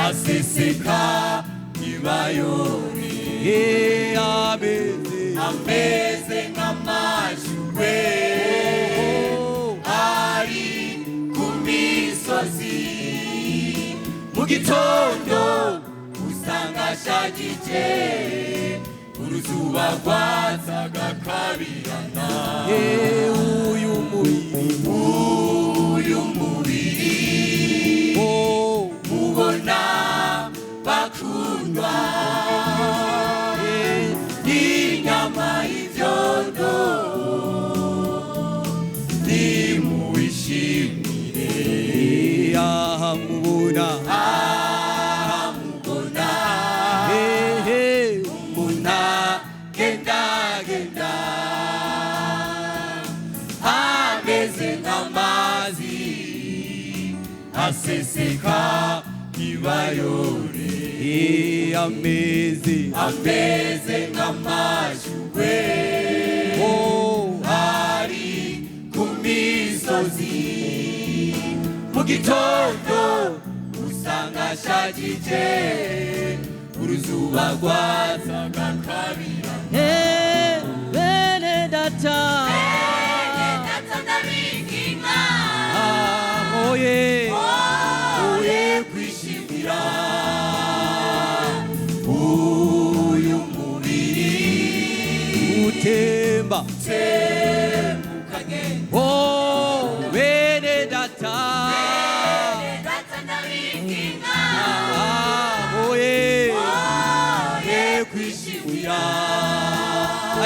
aseseka ibayoni ameze nk'amajwe ari ku misozi mu gitondo usanga ashagije uruzuba rwatsaga kabirana uyu mubiri mubona bakundwa n'inyama y'ivyondo nimuwishimire ahamubona umuna gendagenda ameze nk'amazi aseseka ibayoni ameze nk'amajwe ari ku misozi mu gitondo usanga ashagije uruzuba rwatsaga kabirana bene data ndabinginga oye kwishimira uyu mubiri utemba ukagenda bene data ndabinginga oye kwishimira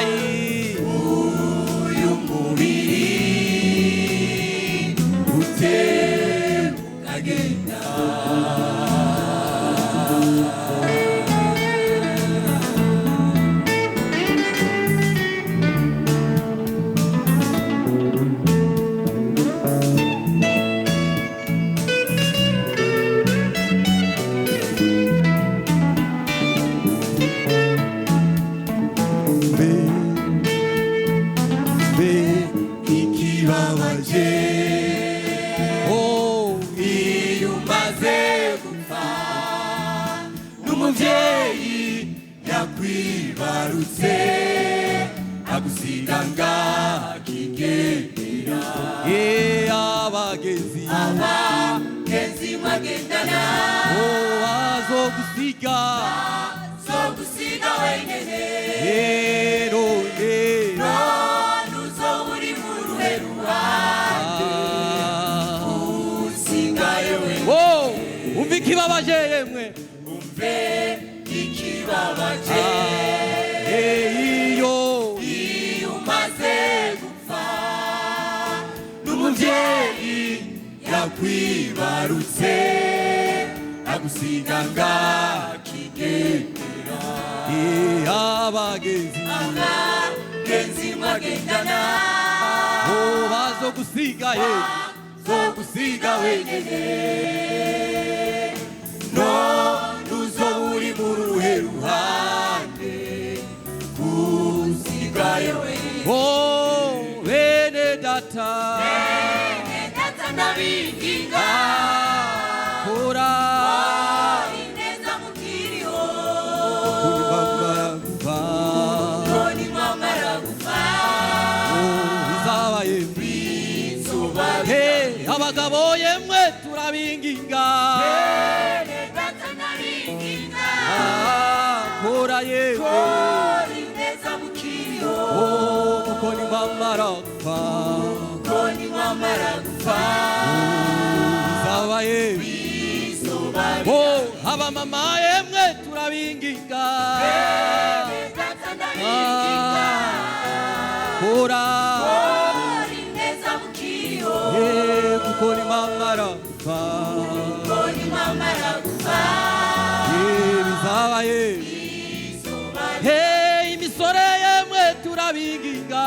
uyu mubiri utemba ukagenda ikibabaje iyo umaze gupfa n'umuvyeyi yakwibarutse agusiga ngaha akigendera abagenzi mwagendana azogusiga wenyene umva ikibabaje yemwe umve ikibabaje iyo umaze gupfa n'umuvyeyi yakwibarutse agusiga ngaha akigendera abagenzi mwagendana bazogusiga wenyene none uzoba uri mu ruhe ruhande usigaye wenyene bene data ndabinginga kora ineza mukiriho bizaba yewe kora ineza mukiriho kuko nimwamara gupfa nimwamara gupfa bizaba yewe bizoba abamama yemwe turabinginga data ndabinginga kora ineza mukiriho kuko nimwamara gupfa nimwamara gupfa bizaba yewe imisore yemwe turabinginga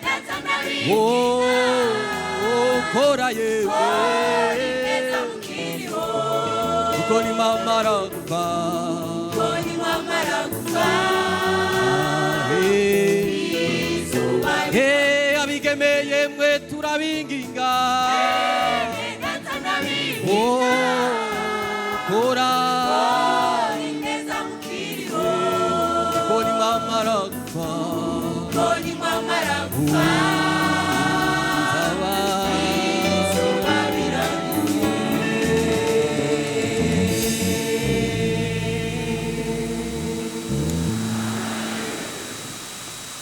data ndabinginga kora yewe ineza mukiriho kuko nimwamara gupfa nimwamara gupfa abigeme yemwe turabinginga data ndabinginga kora ineza mukiriho kuko nimwamara gupfa nimwamara gupfa